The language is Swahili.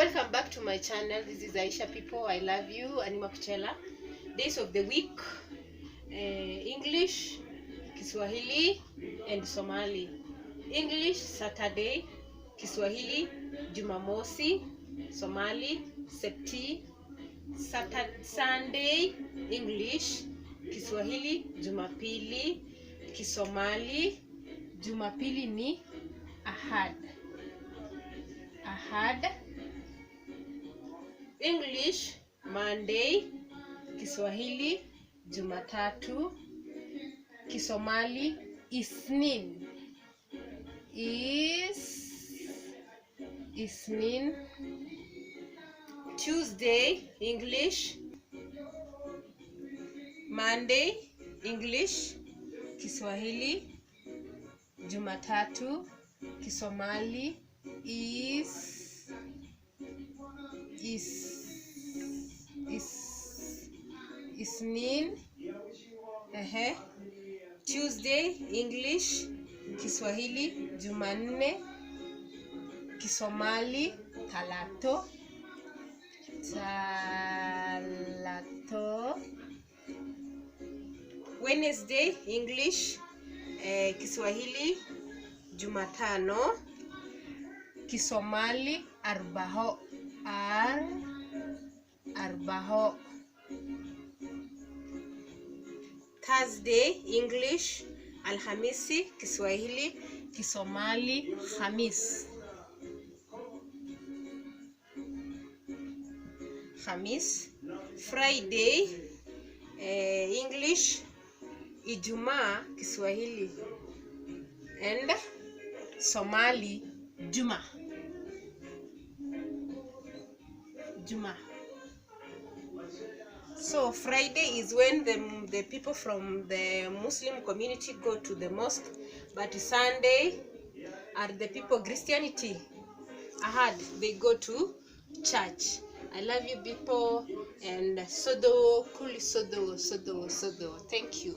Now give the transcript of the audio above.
Welcome back to my channel. This is Aisha people. I love you. Anima Kuchela. Days of the week, English, Kiswahili and Somali. English Saturday, Kiswahili Jumamosi, Somali Septi. Sunday English, Kiswahili Jumapili, Kisomali Jumapili ni Ahad. English Monday, Kiswahili Jumatatu, Kisomali Isnin. Isnin. Tuesday English, Monday English, Kiswahili Jumatatu, Kisomali Isnin. Tuesday English, Kiswahili Jumanne, Kisomali Talato. Wednesday English, Kiswahili Jumatano, Kisomali Arbaho. Thursday English Alhamisi, Kiswahili Kisomali Khamis. Friday English Ijumaa, Kiswahili and Somali Juma. So Friday is when the people from the Muslim community go to the mosque, but Sunday are the people Christianity. Ahad, they go to church. I love you people, and sodo kuli sodo. Thank you.